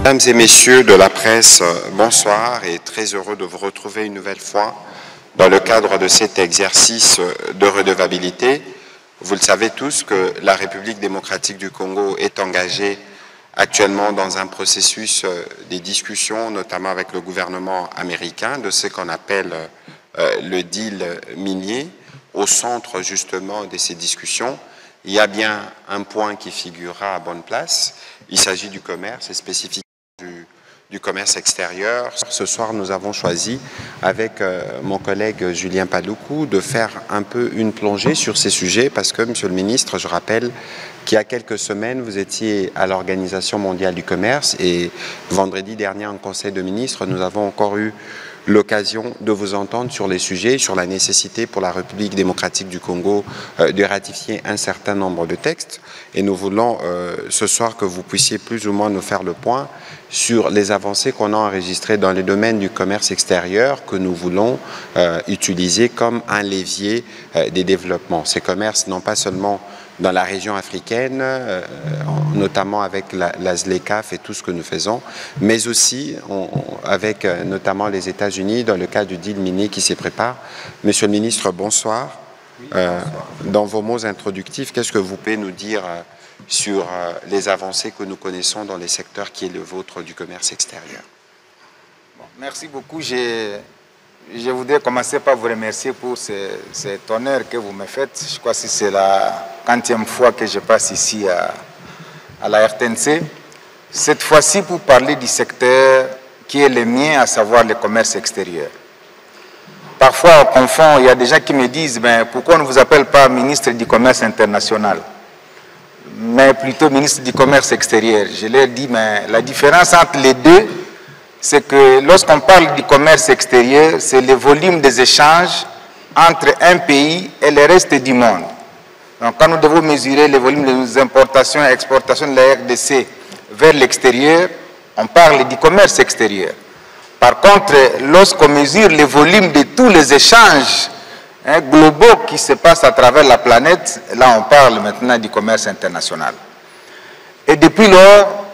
Mesdames et messieurs de la presse, bonsoir et très heureux de vous retrouver une nouvelle fois dans le cadre de cet exercice de redevabilité. Vous le savez tous que la République démocratique du Congo est engagée actuellement dans un processus des discussions, notamment avec le gouvernement américain, de ce qu'on appelle le deal minier. Au centre justement de ces discussions, il y a bien un point qui figurera à bonne place. Il s'agit du commerce et spécifiquement du commerce extérieur. Ce soir, nous avons choisi, avec mon collègue Julien Paluku, de faire un peu une plongée sur ces sujets parce que, Monsieur le Ministre, je rappelle qu'il y a quelques semaines, vous étiez à l'Organisation mondiale du commerce et vendredi dernier, en Conseil de ministres, nous avons encore eu l'occasion de vous entendre sur les sujets, sur la nécessité pour la République démocratique du Congo de ratifier un certain nombre de textes. Et nous voulons ce soir que vous puissiez plus ou moins nous faire le point sur les avancées qu'on a enregistrées dans les domaines du commerce extérieur que nous voulons utiliser comme un levier des développements. Ces commerces, non pas seulement dans la région africaine, notamment avec la ZLECAf et tout ce que nous faisons, mais aussi avec notamment les États-Unis dans le cas du deal minier qui s'y prépare. Monsieur le ministre, bonsoir. Oui, bonsoir. Dans vos mots introductifs, qu'est-ce que vous pouvez nous dire sur les avancées que nous connaissons dans les secteurs qui est le vôtre du commerce extérieur? Bon, merci beaucoup. Je voudrais commencer par vous remercier pour cet honneur que vous me faites. Je crois que c'est la 40e fois que je passe ici à la RTNC. Cette fois-ci pour parler du secteur qui est le mien, à savoir le commerce extérieur. Parfois, on confond, il y a des gens qui me disent ben, pourquoi on ne vous appelle pas ministre du commerce international, mais plutôt ministre du commerce extérieur. Je leur dis, mais la différence entre les deux, c'est que lorsqu'on parle du commerce extérieur, c'est le volume des échanges entre un pays et le reste du monde. Donc quand nous devons mesurer le volume des importations et exportations de la RDC vers l'extérieur, on parle du commerce extérieur. Par contre, lorsqu'on mesure le volume de tous les échanges globaux qui se passent à travers la planète, là on parle maintenant du commerce international. Et depuis lors,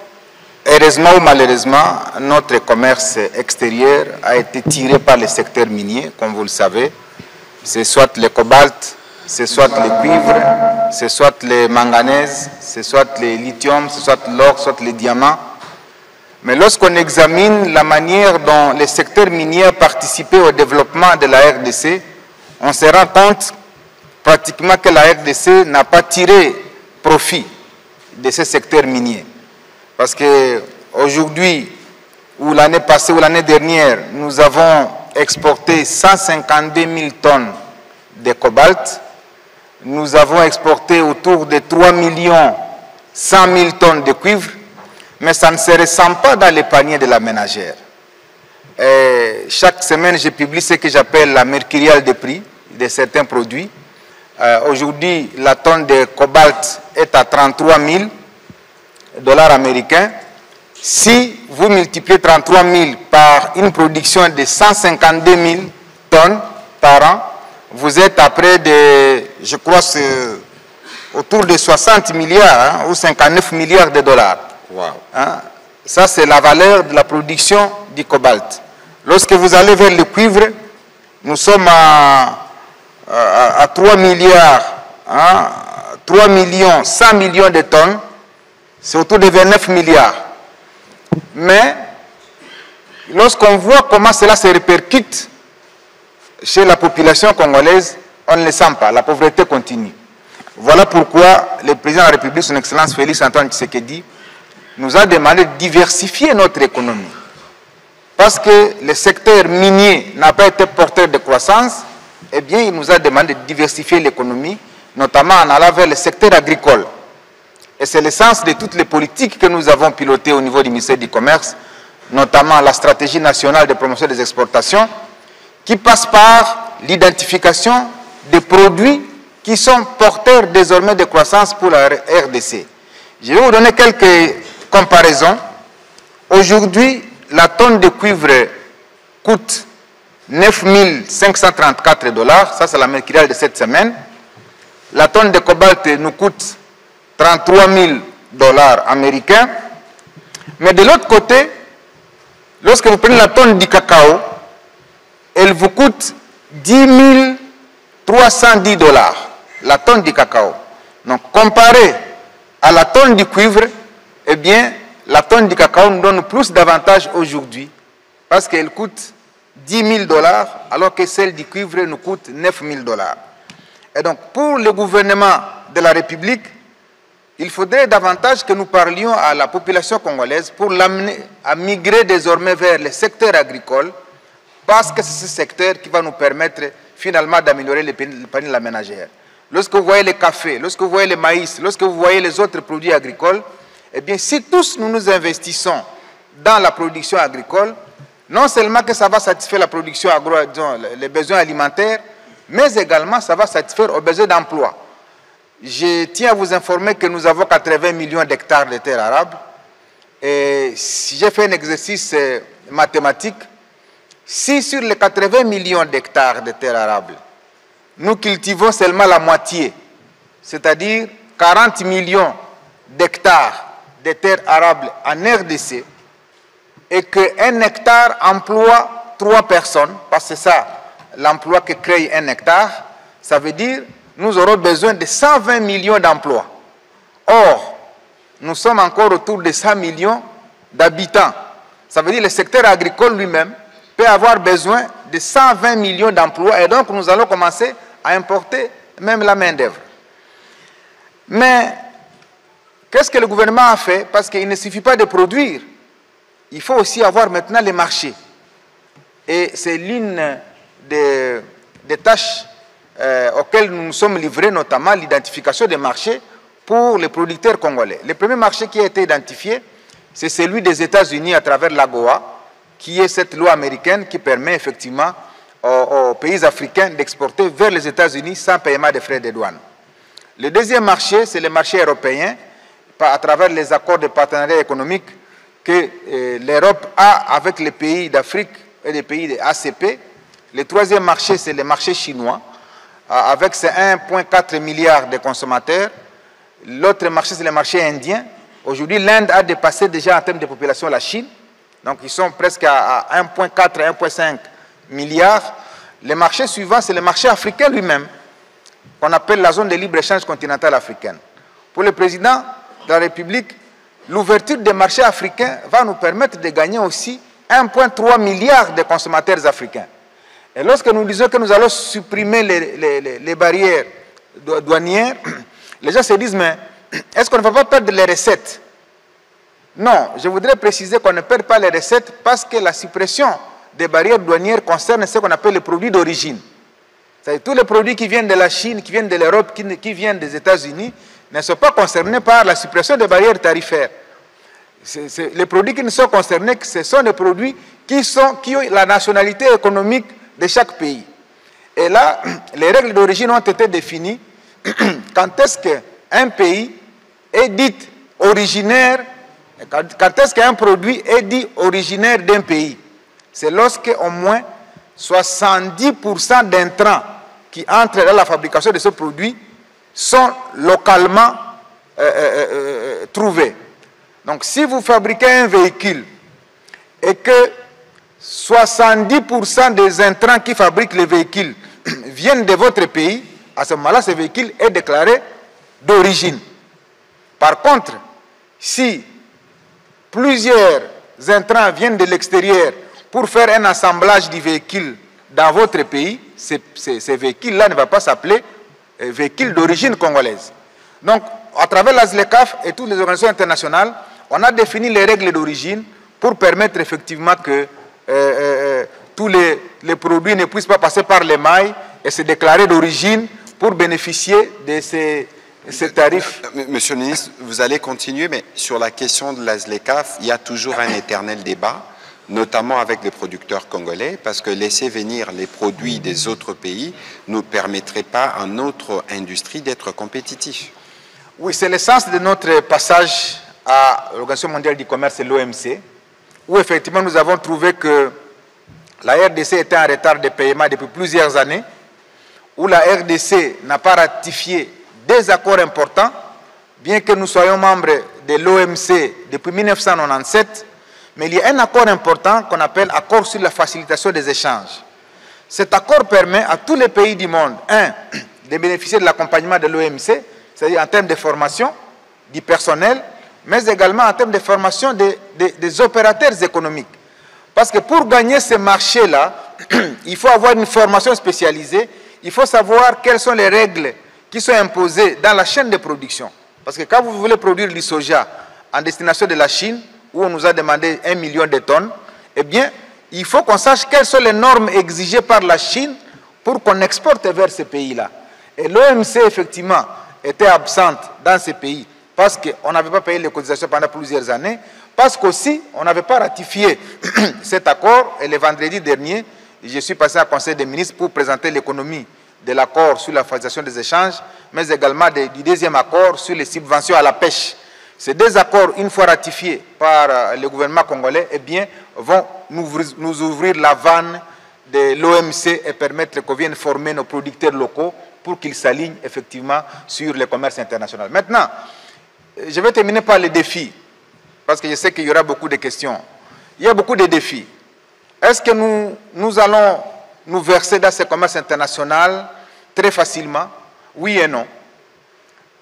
heureusement ou malheureusement, notre commerce extérieur a été tiré par le secteur minier, comme vous le savez. C'est soit le cobalt, c'est soit le cuivre, c'est soit le manganèse, c'est soit le lithium, c'est soit l'or, soit les diamants. Mais lorsqu'on examine la manière dont le secteur minier a participé au développement de la RDC, on se rend compte pratiquement que la RDC n'a pas tiré profit de ce secteur minier. Parce qu'aujourd'hui, ou l'année passée, ou l'année dernière, nous avons exporté 152 000 tonnes de cobalt. Nous avons exporté autour de 3 100 000 tonnes de cuivre. Mais ça ne se ressent pas dans les paniers de la ménagère. Et chaque semaine, je publie ce que j'appelle la mercuriale des prix de certains produits. Aujourd'hui, la tonne de cobalt est à 33 000 dollars américains. Si vous multipliez 33 000 par une production de 152 000 tonnes par an, vous êtes à près de, je crois, autour de 60 milliards ou 59 milliards de dollars. Wow. Ça, c'est la valeur de la production du cobalt. Lorsque vous allez vers le cuivre, nous sommes à 3 milliards, 3 millions, 100 millions de tonnes. C'est autour de 29 milliards. Mais, lorsqu'on voit comment cela se répercute chez la population congolaise, on ne le sent pas. La pauvreté continue. Voilà pourquoi le président de la République, son Excellence Félix Antoine Tshisekedi, nous a demandé de diversifier notre économie. Parce que le secteur minier n'a pas été porteur de croissance, eh bien, il nous a demandé de diversifier l'économie, notamment en allant vers le secteur agricole. Et c'est le sens de toutes les politiques que nous avons pilotées au niveau du ministère du Commerce, notamment la stratégie nationale de promotion des exportations, qui passe par l'identification des produits qui sont porteurs désormais de croissance pour la RDC. Je vais vous donner quelques comparaison. Aujourd'hui, la tonne de cuivre coûte 9 534 dollars. Ça, c'est la mercuriale de cette semaine. La tonne de cobalt nous coûte 33 000 dollars américains. Mais de l'autre côté, lorsque vous prenez la tonne du cacao, elle vous coûte 10 310 $, la tonne du cacao. Donc, comparé à la tonne du cuivre, eh bien, la tonne du cacao nous donne plus d'avantages aujourd'hui parce qu'elle coûte 10 000 $, alors que celle du cuivre nous coûte 9 000 $. Et donc, pour le gouvernement de la République, il faudrait davantage que nous parlions à la population congolaise pour l'amener à migrer désormais vers le secteur agricole, parce que c'est ce secteur qui va nous permettre finalement d'améliorer le panier de la ménagère. Lorsque vous voyez le café, lorsque vous voyez le maïs, lorsque vous voyez les autres produits agricoles, eh bien, si tous nous nous investissons dans la production agricole, non seulement que ça va satisfaire la production les besoins alimentaires, mais également ça va satisfaire aux besoins d'emploi. Je tiens à vous informer que nous avons 80 millions d'hectares de terres arables. Et si j'ai fait un exercice mathématique, si sur les 80 millions d'hectares de terres arables, nous cultivons seulement la moitié, c'est-à-dire 40 millions d'hectares de terres arables en RDC, et qu'un hectare emploie 3 personnes, parce que c'est ça l'emploi que crée un hectare, ça veut dire nous aurons besoin de 120 millions d'emplois. Or, nous sommes encore autour de 100 millions d'habitants. Ça veut dire que le secteur agricole lui-même peut avoir besoin de 120 millions d'emplois, et donc nous allons commencer à importer même la main-d'œuvre. Mais qu'est-ce que le gouvernement a fait? Parce qu'il ne suffit pas de produire, il faut aussi avoir maintenant les marchés. Et c'est l'une des tâches auxquelles nous nous sommes livrés, notamment l'identification des marchés pour les producteurs congolais. Le premier marché qui a été identifié, c'est celui des États-Unis à travers l'AGOA, qui est cette loi américaine qui permet effectivement aux pays africains d'exporter vers les États-Unis sans paiement de frais de douane. Le deuxième marché, c'est le marché européen, à travers les accords de partenariat économique que l'Europe a avec les pays d'Afrique et les pays de ACP. Le troisième marché, c'est le marché chinois, avec ses 1,4 milliard de consommateurs. L'autre marché, c'est le marché indien. Aujourd'hui, l'Inde a dépassé déjà en termes de population la Chine. Donc, ils sont presque à 1,4, 1,5 milliards. Le marché suivant, c'est le marché africain lui-même, qu'on appelle la zone de libre-échange continentale africaine. Pour le président de la République, l'ouverture des marchés africains va nous permettre de gagner aussi 1,3 milliard de consommateurs africains. Et lorsque nous disons que nous allons supprimer les barrières douanières, les gens se disent, mais est-ce qu'on ne va pas perdre les recettes? Non, je voudrais préciser qu'on ne perd pas les recettes parce que la suppression des barrières douanières concerne ce qu'on appelle les produits d'origine. C'est-à-dire tous les produits qui viennent de la Chine, qui viennent de l'Europe, qui viennent des États-Unis, ne sont pas concernés par la suppression des barrières tarifaires. Les produits qui ne sont concernés, ce sont des produits qui ont la nationalité économique de chaque pays. Et là, les règles d'origine ont été définies. Quand est-ce qu'un pays est dit originaire, quand est-ce qu'un produit est dit originaire d'un pays? C'est lorsque au moins 70% d'intrants qui entrent dans la fabrication de ce produit sont localement trouvés. Donc si vous fabriquez un véhicule et que 70% des intrants qui fabriquent les véhicules viennent de votre pays, à ce moment-là, ce véhicule est déclaré d'origine. Par contre, si plusieurs intrants viennent de l'extérieur pour faire un assemblage du véhicule dans votre pays, ces véhicules-là ne vont pas s'appeler véhicules d'origine congolaise. Donc, à travers la ZLECAf et toutes les organisations internationales, on a défini les règles d'origine pour permettre effectivement que tous les produits ne puissent pas passer par les mailles et se déclarer d'origine pour bénéficier de ces tarifs. Monsieur le ministre, vous allez continuer, mais sur la question de la ZLECAf, il y a toujours un éternel débat, notamment avec les producteurs congolais, parce que laisser venir les produits des autres pays ne permettrait pas à notre industrie d'être compétitif. Oui, c'est l'essence de notre passage à l'Organisation mondiale du commerce et l'OMC, où effectivement nous avons trouvé que la RDC était en retard de paiement depuis plusieurs années, où la RDC n'a pas ratifié des accords importants, bien que nous soyons membres de l'OMC depuis 1997, mais il y a un accord important qu'on appelle accord sur la facilitation des échanges. Cet accord permet à tous les pays du monde, de bénéficier de l'accompagnement de l'OMC, c'est-à-dire en termes de formation du personnel, mais également en termes de formation des opérateurs économiques. Parce que pour gagner ces marchés-là, il faut avoir une formation spécialisée, il faut savoir quelles sont les règles qui sont imposées dans la chaîne de production. Parce que quand vous voulez produire du soja en destination de la Chine, où on nous a demandé 1 million de tonnes, eh bien, il faut qu'on sache quelles sont les normes exigées par la Chine pour qu'on exporte vers ces pays-là. Et l'OMC, effectivement, était absente dans ces pays parce qu'on n'avait pas payé les cotisations pendant plusieurs années, parce qu'aussi, on n'avait pas ratifié cet accord. Et le vendredi dernier, je suis passé à Conseil des ministres pour présenter l'économie de l'accord sur la facilitation des échanges, mais également du deuxième accord sur les subventions à la pêche. Ces deux accords, une fois ratifiés par le gouvernement congolais, eh bien, vont nous ouvrir la vanne de l'OMC et permettre qu'on vienne former nos producteurs locaux pour qu'ils s'alignent effectivement sur le commerce international. Maintenant, je vais terminer par les défis, parce que je sais qu'il y aura beaucoup de questions. Il y a beaucoup de défis. Est-ce que nous allons nous verser dans ce commerce international très facilement? Oui et non.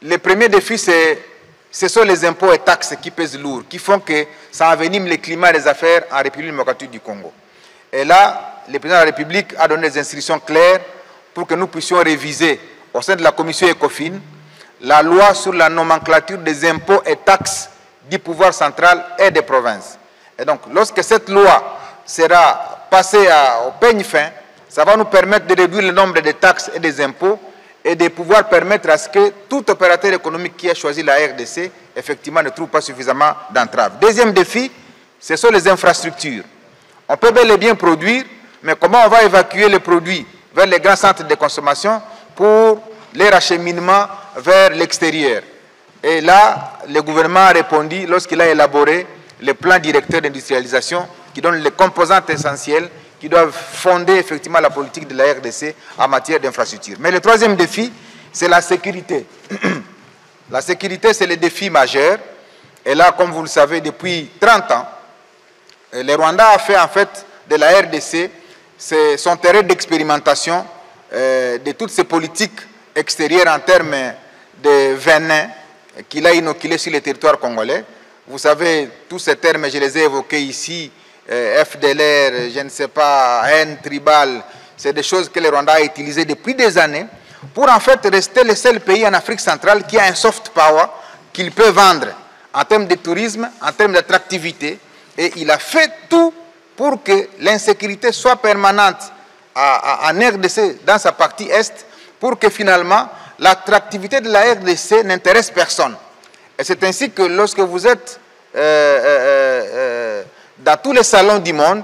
Le premier défi, ce sont les impôts et taxes qui pèsent lourd, qui font que ça envenime le climat des affaires en République démocratique du Congo. Et là, le président de la République a donné des instructions claires pour que nous puissions réviser au sein de la commission ECOFIN la loi sur la nomenclature des impôts et taxes du pouvoir central et des provinces. Et donc, lorsque cette loi sera passée au peigne fin, ça va nous permettre de réduire le nombre de taxes et des impôts et de pouvoir permettre à ce que tout opérateur économique qui a choisi la RDC, effectivement, ne trouve pas suffisamment d'entraves. Deuxième défi, ce sont les infrastructures. On peut bel et bien produire, mais comment on va évacuer les produits vers les grands centres de consommation pour leur acheminement vers l'extérieur? Et là, le gouvernement a répondu lorsqu'il a élaboré le plan directeur d'industrialisation qui donne les composantes essentielles qui doivent fonder effectivement la politique de la RDC en matière d'infrastructure. Mais le troisième défi, c'est la sécurité. La sécurité, c'est le défi majeur. Et là, comme vous le savez, depuis 30 ans, le Rwanda a fait en fait de la RDC son terrain d'expérimentation de toutes ces politiques extérieures en termes de venin qu'il a inoculé sur le territoire congolais. Vous savez, tous ces termes, je les ai évoqués ici, FDLR, je ne sais pas, haine tribale, c'est des choses que le Rwanda a utilisées depuis des années pour en fait rester le seul pays en Afrique centrale qui a un soft power qu'il peut vendre en termes de tourisme, en termes d'attractivité. Et il a fait tout pour que l'insécurité soit permanente en RDC dans sa partie Est, pour que finalement l'attractivité de la RDC n'intéresse personne. Et c'est ainsi que lorsque vous êtes dans tous les salons du monde,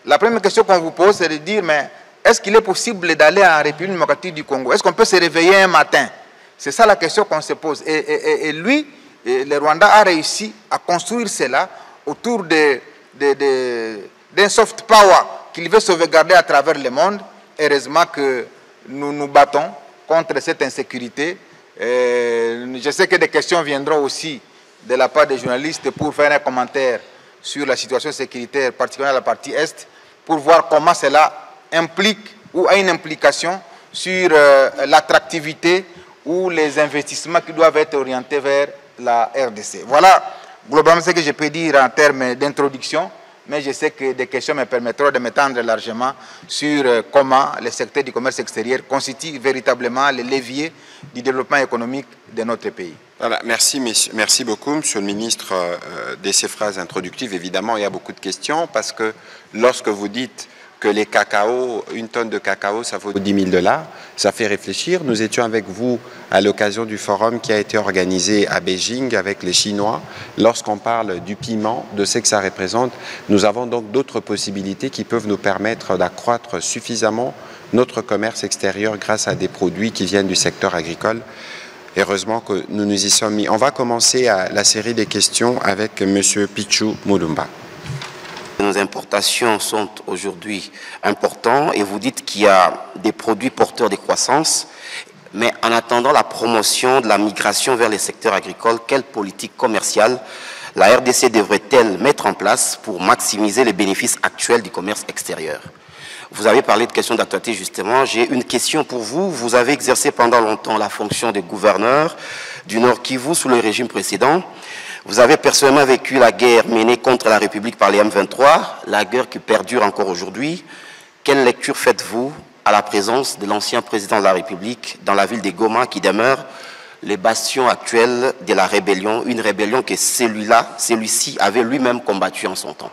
la première question qu'on vous pose, c'est de dire, mais est-ce qu'il est possible d'aller en République démocratique du Congo? Est-ce qu'on peut se réveiller un matin? C'est ça la question qu'on se pose. Et lui, le Rwanda a réussi à construire cela autour d'un soft power qu'il veut sauvegarder à travers le monde. Heureusement que nous nous battons contre cette insécurité. Je sais que des questions viendront aussi de la part des journalistes pour faire un commentaire sur la situation sécuritaire, particulièrement la partie Est, pour voir comment cela implique ou a une implication sur l'attractivité ou les investissements qui doivent être orientés vers la RDC. Voilà globalement ce que je peux dire en termes d'introduction, mais je sais que des questions me permettront de m'étendre largement sur comment le secteur du commerce extérieur constitue véritablement le levier du développement économique de notre pays. Voilà, merci beaucoup, Monsieur le ministre, de ces phrases introductives. Évidemment, il y a beaucoup de questions parce que lorsque vous dites que les cacao, une tonne de cacao, ça vaut 10 000 $, ça fait réfléchir. Nous étions avec vous à l'occasion du forum qui a été organisé à Beijing avec les Chinois. Lorsqu'on parle du piment, de ce que ça représente, nous avons donc d'autres possibilités qui peuvent nous permettre d'accroître suffisamment notre commerce extérieur grâce à des produits qui viennent du secteur agricole. Heureusement que nous nous y sommes mis. On va commencer la série des questions avec M. Pichu Mulumba. Nos importations sont aujourd'hui importantes et vous dites qu'il y a des produits porteurs de croissance. Mais en attendant la promotion de la migration vers les secteurs agricoles, quelle politique commerciale la RDC devrait-elle mettre en place pour maximiser les bénéfices actuels du commerce extérieur? Vous avez parlé de questions d'actualité justement. J'ai une question pour vous. Vous avez exercé pendant longtemps la fonction de gouverneur du Nord Kivu sous le régime précédent. Vous avez personnellement vécu la guerre menée contre la République par les M23, la guerre qui perdure encore aujourd'hui. Quelle lecture faites-vous à la présence de l'ancien président de la République dans la ville de Goma qui demeure les bastions actuels de la rébellion, une rébellion que celui-ci avait lui-même combattue en son temps?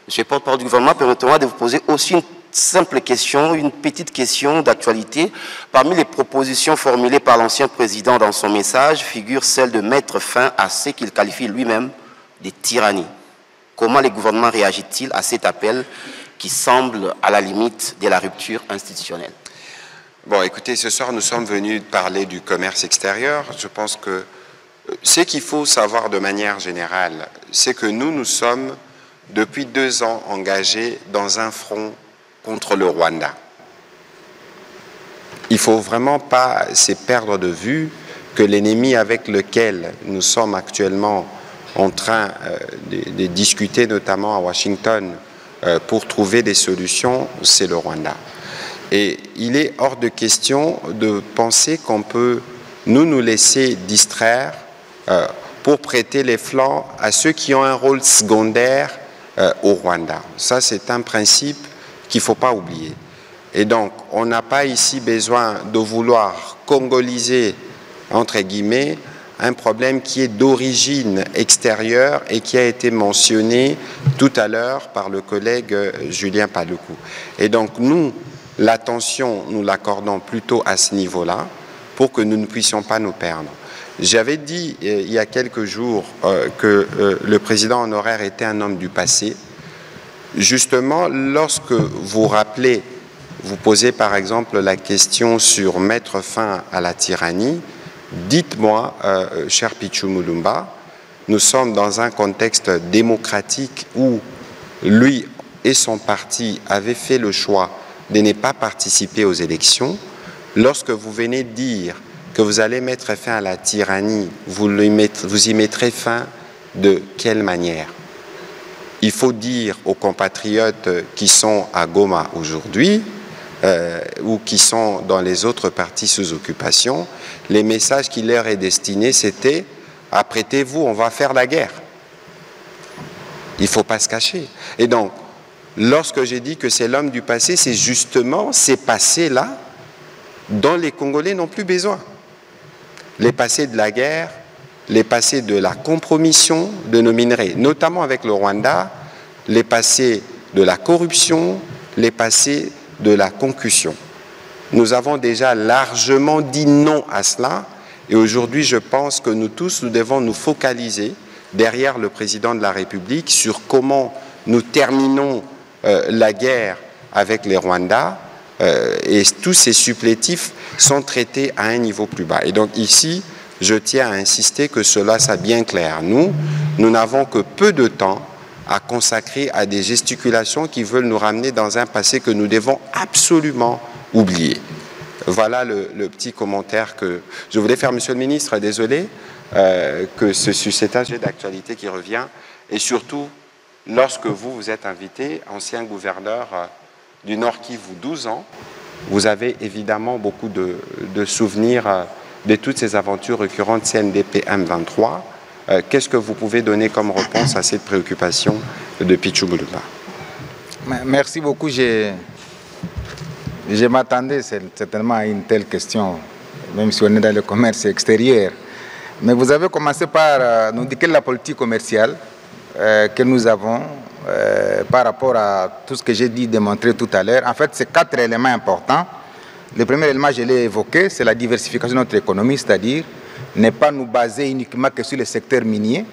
Monsieur le porte-parole du gouvernement, permettez-moi de vous poser aussi une simple question, une petite question d'actualité. Parmi les propositions formulées par l'ancien président dans son message figure celle de mettre fin à ce qu'il qualifie lui-même de tyrannie. Comment le gouvernement réagit-il à cet appel qui semble à la limite de la rupture institutionnelle? Bon, écoutez, ce soir, nous sommes venus parler du commerce extérieur. Je pense que ce qu'il faut savoir de manière générale, c'est que nous sommes, depuis 2 ans, engagés dans un front contre le Rwanda. Il ne faut vraiment pas se perdre de vue que l'ennemi avec lequel nous sommes actuellement en train de discuter, notamment à Washington, pour trouver des solutions, c'est le Rwanda. Et il est hors de question de penser qu'on peut nous laisser distraire pour prêter les flancs à ceux qui ont un rôle secondaire au Rwanda. Ça, c'est un principe qu'il ne faut pas oublier. Et donc, on n'a pas ici besoin de vouloir congoliser, entre guillemets, un problème qui est d'origine extérieure et qui a été mentionné tout à l'heure par le collègue Julien Paluku. Et donc, nous, l'attention, nous l'accordons plutôt à ce niveau-là pour que nous ne puissions pas nous perdre. J'avais dit il y a quelques jours que le président honoraire était un homme du passé. Justement, lorsque vous rappelez, vous posez par exemple la question sur mettre fin à la tyrannie, dites-moi, cher Pichu Mulumba, nous sommes dans un contexte démocratique où lui et son parti avaient fait le choix de ne pas participer aux élections. Lorsque vous venez de dire que vous allez mettre fin à la tyrannie, vous y mettrez fin de quelle manière? Il faut dire aux compatriotes qui sont à Goma aujourd'hui ou qui sont dans les autres partis sous occupation, les messages qui leur est destiné, c'était « apprêtez-vous, on va faire la guerre ». Il ne faut pas se cacher. Et donc, lorsque j'ai dit que c'est l'homme du passé, c'est justement ces passés-là dont les Congolais n'ont plus besoin. Les passés de la guerre, les passés de la compromission de nos minerais, notamment avec le Rwanda, les passés de la corruption, les passés de la concussion. Nous avons déjà largement dit non à cela et aujourd'hui, je pense que nous tous, nous devons nous focaliser derrière le président de la République sur comment nous terminons la guerre avec les Rwandais et tous ces supplétifs sont traités à un niveau plus bas. Et donc ici, je tiens à insister que cela soit bien clair. Nous n'avons que peu de temps à consacrer à des gesticulations qui veulent nous ramener dans un passé que nous devons absolument oublier. Voilà le petit commentaire que je voulais faire, Monsieur le Ministre. Désolé que cet âge d'actualité qui revient. Et surtout, lorsque vous êtes invité, ancien gouverneur du Nord Kivu, 12 ans, vous avez évidemment beaucoup de souvenirs de toutes ces aventures récurrentes CNDP M23. Qu'est-ce que vous pouvez donner comme réponse à cette préoccupation de Pichu Mulumba? Merci beaucoup. Je m'attendais certainement à une telle question, même si on est dans le commerce extérieur. Mais vous avez commencé par nous indiquer la politique commerciale que nous avons par rapport à tout ce que j'ai dit, démontré tout à l'heure. En fait, c'est 4 éléments importants. Le premier élément, je l'ai évoqué, c'est la diversification de notre économie, c'est-à-dire ne pas nous baser uniquement que sur le secteur minier,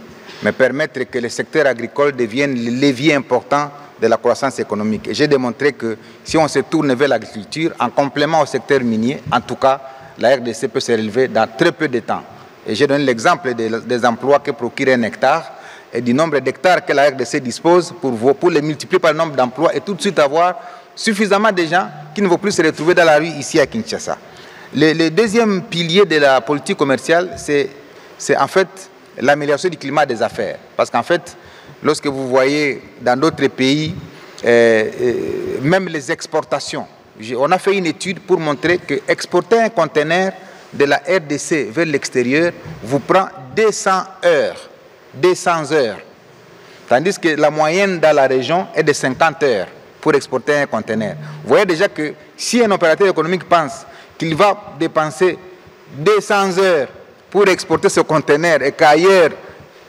mais permettre que le secteur agricole devienne le levier important de la croissance économique. Et j'ai démontré que si on se tourne vers l'agriculture, en complément au secteur minier, en tout cas, la RDC peut se relever dans très peu de temps. Et j'ai donné l'exemple des emplois que procure un hectare et du nombre d'hectares que la RDC dispose pour les multiplier par le nombre d'emplois et tout de suite avoir suffisamment de gens qui ne vont plus se retrouver dans la rue ici à Kinshasa. Le deuxième pilier de la politique commerciale, c'est en fait l'amélioration du climat des affaires. Parce qu'en fait, lorsque vous voyez dans d'autres pays, même les exportations, on a fait une étude pour montrer que exporter un conteneur de la RDC vers l'extérieur vous prend 200 heures. 200 heures. Tandis que la moyenne dans la région est de 50 heures pour exporter un conteneur. Vous voyez déjà que si un opérateur économique pense qu'il va dépenser 200 heures pour exporter ce conteneur et qu'ailleurs,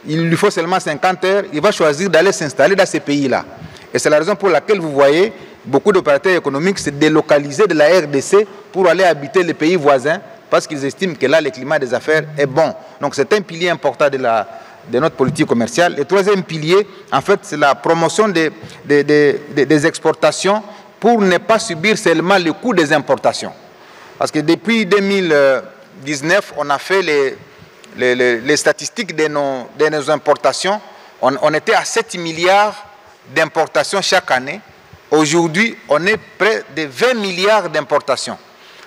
il lui faut seulement 50 heures, il va choisir d'aller s'installer dans ces pays-là. Et c'est la raison pour laquelle vous voyez beaucoup d'opérateurs économiques se délocaliser de la RDC pour aller habiter les pays voisins parce qu'ils estiment que là, le climat des affaires est bon. Donc c'est un pilier important de notre politique commerciale. Le troisième pilier, en fait, c'est la promotion des exportations pour ne pas subir seulement le coût des importations. Parce que depuis 2019, on a fait les statistiques de nos importations. On était à 7 milliards d'importations chaque année. Aujourd'hui, on est près de 20 milliards d'importations.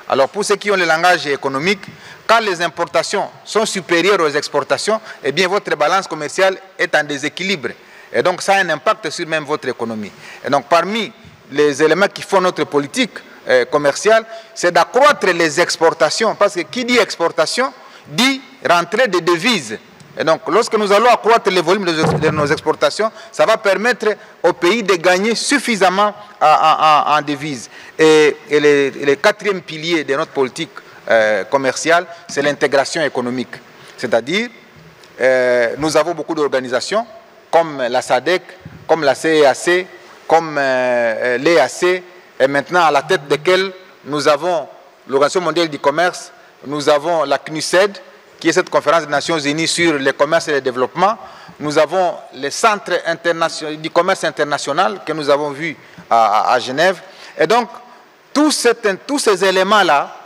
Alors pour ceux qui ont le langage économique, quand les importations sont supérieures aux exportations, eh bien votre balance commerciale est en déséquilibre. Et donc ça a un impact sur même votre économie. Et donc parmi les éléments qui font notre politique commerciale, c'est d'accroître les exportations. Parce que qui dit exportation, dit rentrée de devises. Et donc, lorsque nous allons accroître les volumes de nos exportations, ça va permettre au pays de gagner suffisamment en devises. Et le quatrième pilier de notre politique commerciale, c'est l'intégration économique. C'est-à-dire, nous avons beaucoup d'organisations, comme la SADC, comme la CEAC, comme l'EAC, et maintenant à la tête desquelles nous avons l'Organisation mondiale du commerce, nous avons la CNUSED, qui est cette conférence des Nations Unies sur le commerce et le développement. Nous avons les centres du commerce international que nous avons vus à Genève. Et donc, tous ces éléments-là,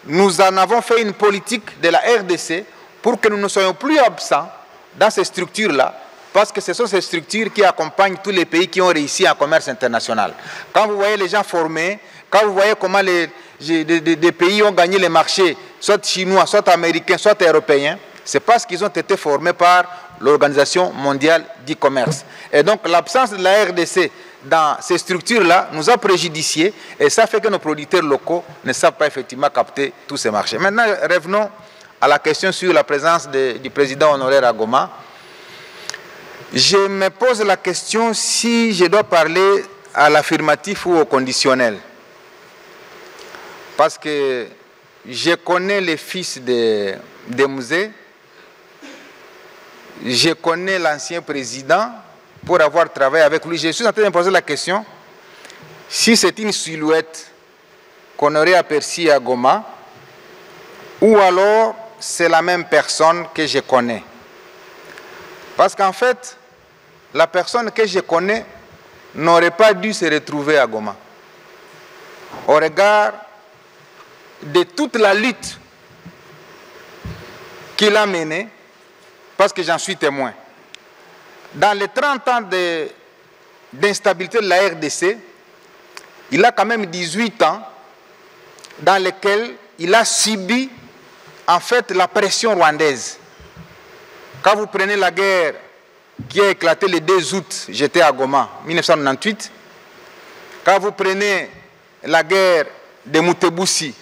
nous en avons fait une politique de la RDC pour que nous ne soyons plus absents dans ces structures-là, parce que ce sont ces structures qui accompagnent tous les pays qui ont réussi en commerce international. Quand vous voyez les gens formés, quand vous voyez comment des pays ont gagné les marchés, soit chinois, soit américains, soit européens, c'est parce qu'ils ont été formés par l'Organisation mondiale du commerce. Et donc l'absence de la RDC dans ces structures-là nous a préjudiciés et ça fait que nos producteurs locaux ne savent pas effectivement capter tous ces marchés. Maintenant, revenons à la question sur la présence du président honoraire à Goma. Je me pose la question si je dois parler à l'affirmatif ou au conditionnel. Parce que je connais les fils de Musée, je connais l'ancien président pour avoir travaillé avec lui. Je suis en train de me poser la question si c'est une silhouette qu'on aurait aperçue à Goma ou alors c'est la même personne que je connais. Parce qu'en fait, la personne que je connais n'aurait pas dû se retrouver à Goma. Au regard de toute la lutte qu'il a menée, parce que j'en suis témoin. Dans les 30 ans d'instabilité de la RDC, il a quand même 18 ans dans lesquels il a subi en fait la pression rwandaise. Quand vous prenez la guerre qui a éclaté le 2 août, j'étais à Goma, 1998. Quand vous prenez la guerre de Mutebussi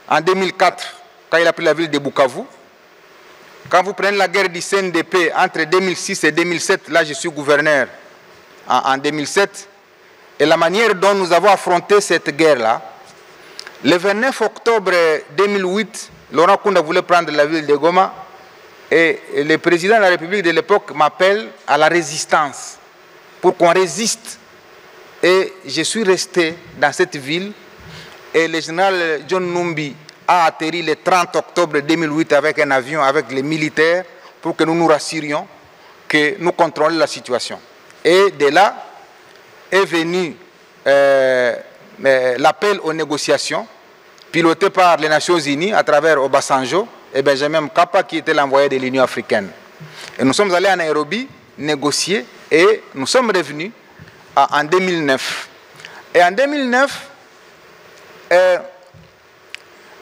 en 2004, quand il a pris la ville de Bukavu. Quand vous prenez la guerre du CNDP entre 2006 et 2007, là je suis gouverneur en 2007, et la manière dont nous avons affronté cette guerre-là, le 29 octobre 2008, Laurent Kunda voulait prendre la ville de Goma, et le président de la République de l'époque m'appelle à la résistance, pour qu'on résiste. Et je suis resté dans cette ville, et le général John Numbi a atterri le 30 octobre 2008 avec un avion, avec les militaires, pour que nous nous rassurions que nous contrôlions la situation. Et de là est venu l'appel aux négociations, piloté par les Nations Unies à travers Obasanjo et Benjamin Mkapa, qui était l'envoyé de l'Union africaine. Et nous sommes allés à Nairobi négocier et nous sommes revenus en 2009. Et en 2009,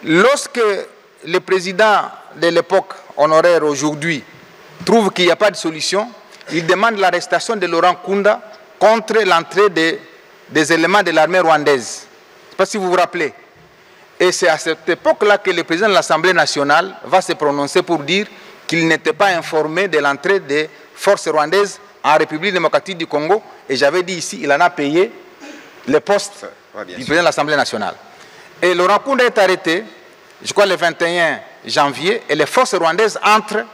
lorsque le président de l'époque honoraire aujourd'hui trouve qu'il n'y a pas de solution, il demande l'arrestation de Laurent Nkunda contre l'entrée des éléments de l'armée rwandaise. Je ne sais pas si vous vous rappelez. Et c'est à cette époque-là que le président de l'Assemblée nationale va se prononcer pour dire qu'il n'était pas informé de l'entrée des forces rwandaises en République démocratique du Congo. Et j'avais dit ici, il en a payé le poste du président de l'Assemblée nationale. Et Laurent Nkunda est arrêté, je crois le 21 janvier, et les forces rwandaises entrent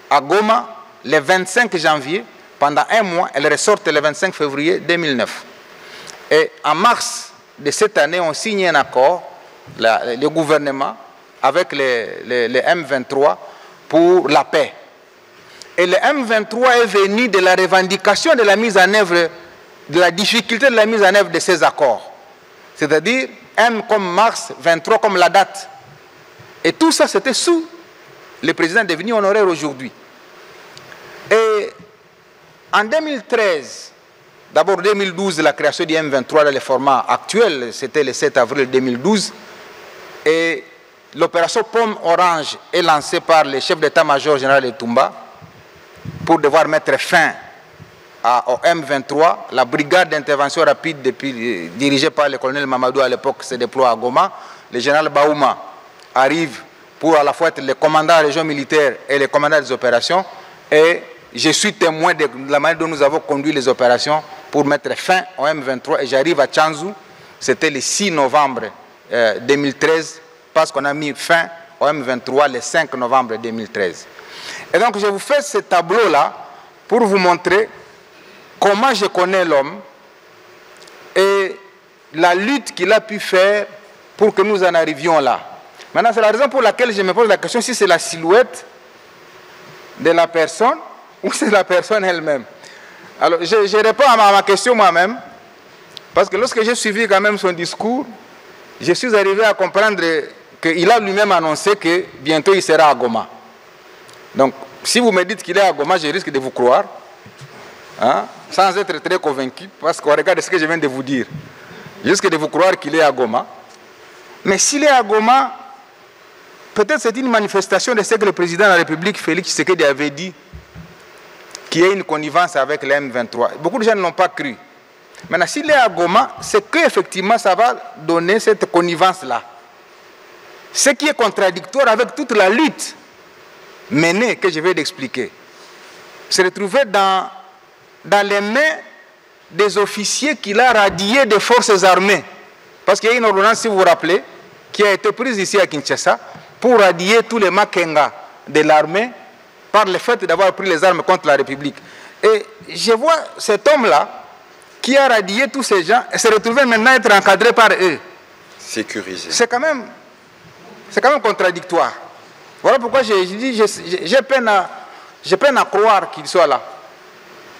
à Goma le 25 janvier. Pendant un mois, elles ressortent le 25 février 2009. Et en mars de cette année, on signe un accord, le gouvernement, avec les M23 pour la paix. Et le M23 est venu de la revendication de la mise en œuvre, de la difficulté de la mise en œuvre de ces accords. C'est-à-dire M comme mars, 23 comme la date. Et tout ça, c'était sous le président devenu honoraire aujourd'hui. Et en 2013, d'abord 2012, la création du M23 dans le format actuel, c'était le 7 avril 2012. Et l'opération Pomme Orange est lancée par le chef d'état-major général Etumba pour devoir mettre fin au M23. La brigade d'intervention rapide dirigée par le colonel Mamadou à l'époque se déploie à Goma. Le général Baouma arrive pour à la fois être le commandant de la région militaire et le commandant des opérations. Et je suis témoin de la manière dont nous avons conduit les opérations pour mettre fin au M23. Et j'arrive à Tchanzu, c'était le 6 novembre 2013, parce qu'on a mis fin au M23 le 5 novembre 2013. Et donc je vous fais ce tableau-là pour vous montrer comment je connais l'homme et la lutte qu'il a pu faire pour que nous en arrivions là. Maintenant, c'est la raison pour laquelle je me pose la question si c'est la silhouette de la personne ou c'est la personne elle-même. Alors, je réponds à ma question moi-même, parce que lorsque j'ai suivi quand même son discours, je suis arrivé à comprendre qu'il a lui-même annoncé que bientôt il sera à Goma. Donc, si vous me dites qu'il est à Goma, je risque de vous croire, hein, sans être très convaincu, parce qu'on regarde ce que je viens de vous dire. Je risque de vous croire qu'il est à Goma. Mais s'il est à Goma, peut-être c'est une manifestation de ce que le président de la République, Félix Tshisekedi, avait dit, qu'il y a une connivence avec les M23. Beaucoup de gens ne l'ont pas cru. Maintenant, s'il est à Goma, c'est qu'effectivement, ça va donner cette connivence-là. Ce qui est contradictoire avec toute la lutte menée, que je vais l'expliquer. Se retrouver dans les mains des officiers qu'il a radiés des forces armées. Parce qu'il y a une ordonnance, si vous vous rappelez, qui a été prise ici à Kinshasa pour radier tous les Makenga de l'armée par le fait d'avoir pris les armes contre la République. Et je vois cet homme-là qui a radié tous ces gens et se retrouver maintenant être encadré par eux. Sécurisé. C'est quand même contradictoire. Voilà pourquoi j'ai peine à croire qu'il soit là.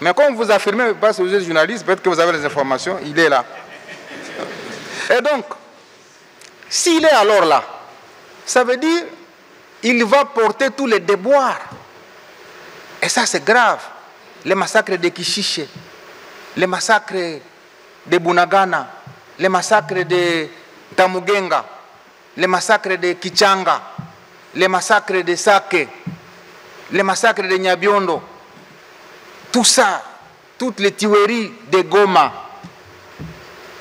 Mais comme vous affirmez, parce que vous êtes journaliste, peut-être que vous avez les informations, il est là. Et donc, s'il est alors là, ça veut dire qu'il va porter tous les déboires. Et ça, c'est grave. Les massacres de Kishiche, les massacres de Bunagana, les massacres de Tamugenga, les massacres de Kichanga, les massacres de Sake, les massacres de Nyabiondo, tout ça, toutes les tueries de Goma,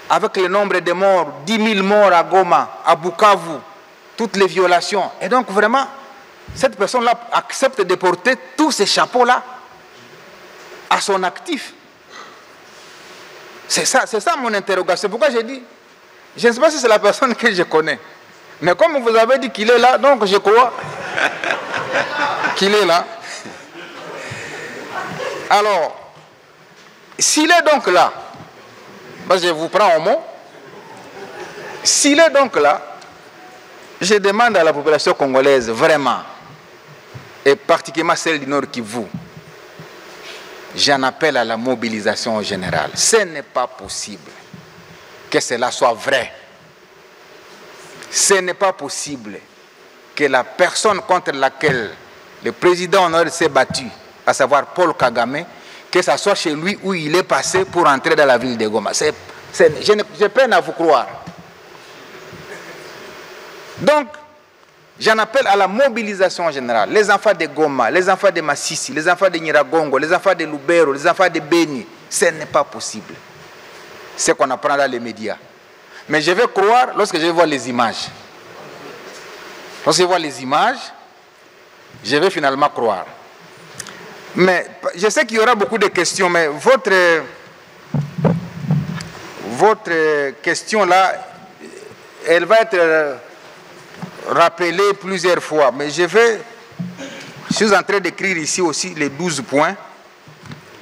avec le nombre de morts, 10 000 morts à Goma, à Bukavu, toutes les violations. Et donc vraiment, cette personne-là accepte de porter tous ces chapeaux-là à son actif. C'est ça mon interrogation. Pourquoi j'ai dit, je ne sais pas si c'est la personne que je connais. Mais comme vous avez dit qu'il est là, donc je crois qu'il est là. Alors, s'il est donc là, parce que je vous prends au mot, s'il est donc là, je demande à la population congolaise, vraiment, et particulièrement celle du Nord Kivu, j'en appelle à la mobilisation générale. Ce n'est pas possible que cela soit vrai. Ce n'est pas possible que la personne contre laquelle le président honoraire s'est battu, à savoir Paul Kagame, que ce soit chez lui où il est passé pour entrer dans la ville de Goma. J'ai peine à vous croire. Donc, j'en appelle à la mobilisation générale. Les enfants de Goma, les enfants de Massissi, les enfants de Nyiragongo, les enfants de Lubero, les enfants de Beni. Ce n'est pas possible. C'est ce qu'on apprend dans les médias. Mais je vais croire lorsque je vais voir les images. Lorsque je vois les images, je vais finalement croire. Mais je sais qu'il y aura beaucoup de questions, mais votre question là, elle va être rappelée plusieurs fois. Mais je suis en train d'écrire ici aussi les 12 points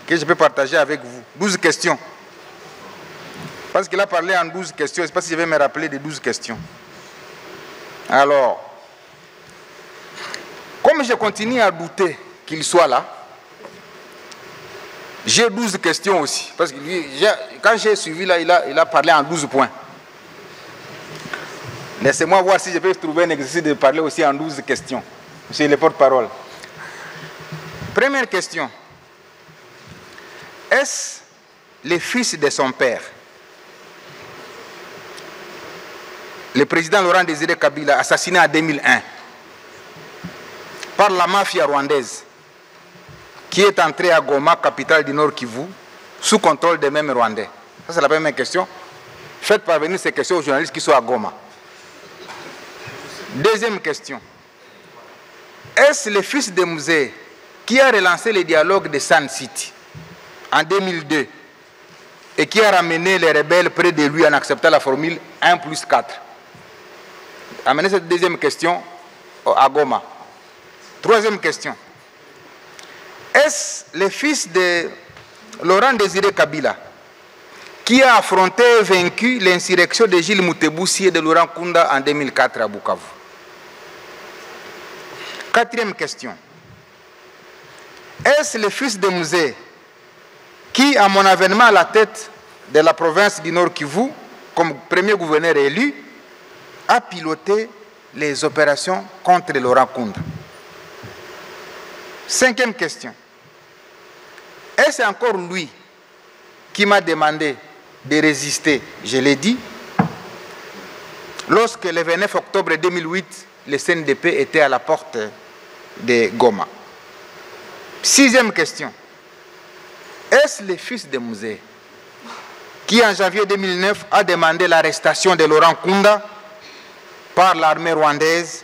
que je peux partager avec vous. 12 questions. Parce qu'il a parlé en 12 questions. Je ne sais pas si je vais me rappeler des 12 questions. Alors, comme je continue à douter qu'il soit là, j'ai 12 questions aussi. Parce que lui, quand j'ai suivi là, il a parlé en 12 points. Laissez-moi voir si je peux trouver un exercice de parler aussi en 12 questions. Monsieur le porte-parole. Première question. Est-ce le fils de son père, le président Laurent Désiré Kabila, assassiné en 2001 par la mafia rwandaise, qui est entrée à Goma, capitale du Nord Kivu, sous contrôle des mêmes Rwandais? Ça, c'est la première question. Faites parvenir ces questions aux journalistes qui sont à Goma. Deuxième question. Est-ce le fils de Musée qui a relancé le dialogue de Sun City en 2002 et qui a ramené les rebelles près de lui en acceptant la formule 1+4? Amenez cette deuxième question à Goma. Troisième question. Est-ce le fils de Laurent Désiré Kabila qui a affronté et vaincu l'insurrection de Gilles Moutebousi et de Laurent Kunda en 2004 à Bukavu? Quatrième question. Est-ce le fils de Musée qui, à mon avènement à la tête de la province du Nord Kivu, comme premier gouverneur élu, a piloté les opérations contre Laurent Kunda? Cinquième question. Est-ce encore lui qui m'a demandé de résister? Je l'ai dit. Lorsque le 29 octobre 2008, le CNDP était à la porte de Goma. Sixième question. Est-ce le fils de Musée qui, en janvier 2009, a demandé l'arrestation de Laurent Kunda par l'armée rwandaise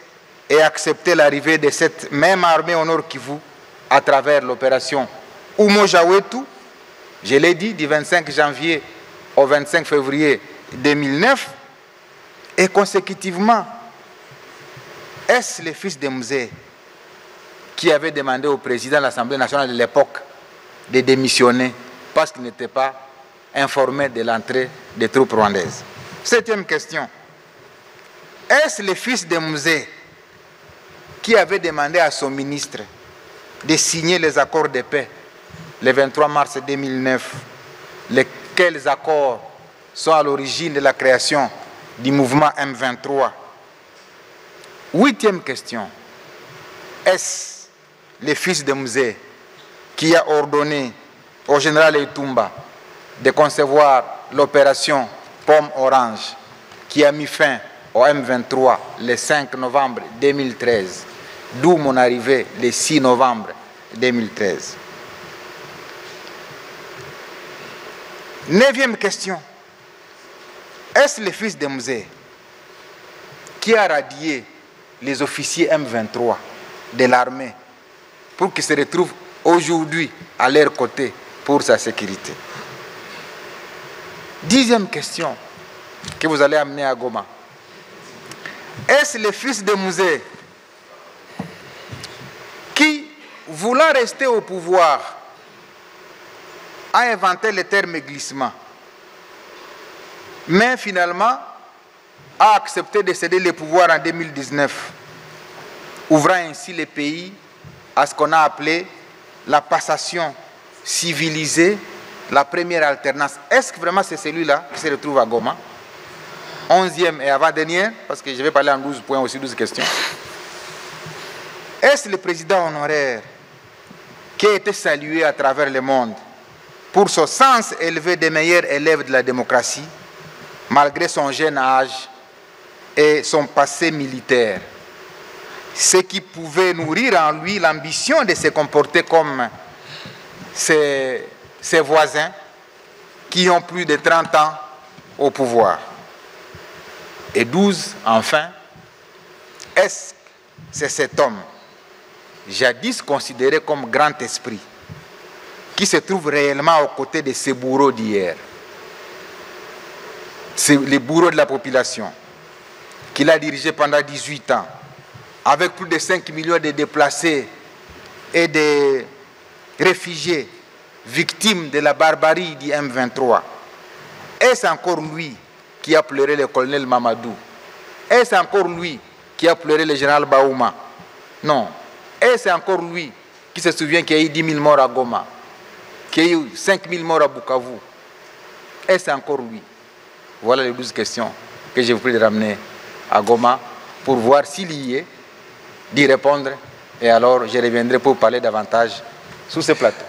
et accepté l'arrivée de cette même armée au Nord Kivu à travers l'opération Umoja-Wetu, je l'ai dit, du 25 janvier au 25 février 2009, et consécutivement, est-ce le fils de Musée qui avait demandé au président de l'Assemblée nationale de l'époque de démissionner parce qu'il n'était pas informé de l'entrée des troupes rwandaises? Septième question. Est-ce le fils de Musée qui avait demandé à son ministre de signer les accords de paix le 23 mars 2009, lesquels accords sont à l'origine de la création du mouvement M23? Huitième question. Est-ce le fils de Musée qui a ordonné au général Etumba de concevoir l'opération Pomme Orange qui a mis fin au M23 le 5 novembre 2013, d'où mon arrivée le 6 novembre 2013. Neuvième question. Est-ce le fils de Musée qui a radié les officiers M23 de l'armée pour qu'ils se retrouvent aujourd'hui à leur côté pour sa sécurité? Dixième question que vous allez amener à Goma. Est-ce le fils de Musée qui, voulant rester au pouvoir, a inventé le terme glissement, mais finalement a accepté de céder le pouvoir en 2019, ouvrant ainsi le pays à ce qu'on a appelé la passation civilisée, la première alternance? Est-ce que vraiment c'est celui-là qui se retrouve à Goma? 11e et avant-dernière, parce que je vais parler en 12 points aussi, 12 questions. Est-ce le président honoraire qui a été salué à travers le monde pour son sens élevé des meilleurs élèves de la démocratie, malgré son jeune âge et son passé militaire, ce qui pouvait nourrir en lui l'ambition de se comporter comme ses voisins qui ont plus de 30 ans au pouvoir. Et 12, enfin, est-ce que c'est cet homme, jadis considéré comme grand esprit, qui se trouve réellement aux côtés de ces bourreaux d'hier, les bourreaux de la population, qu'il a dirigé pendant 18 ans, avec plus de 5 millions de déplacés et de réfugiés victimes de la barbarie du M23. Est-ce encore lui qui a pleuré le colonel Mamadou? Est-ce encore lui qui a pleuré le général Baouma? Non. Est-ce encore lui qui se souvient qu'il y a eu 10 000 morts à Goma, qu'il y a eu 5 000 morts à Bukavu? Est-ce encore lui? Voilà les 12 questions que je vous prie de ramener à Goma pour voir s'il y est, d'y répondre, et alors je reviendrai pour parler davantage sur ce plateau.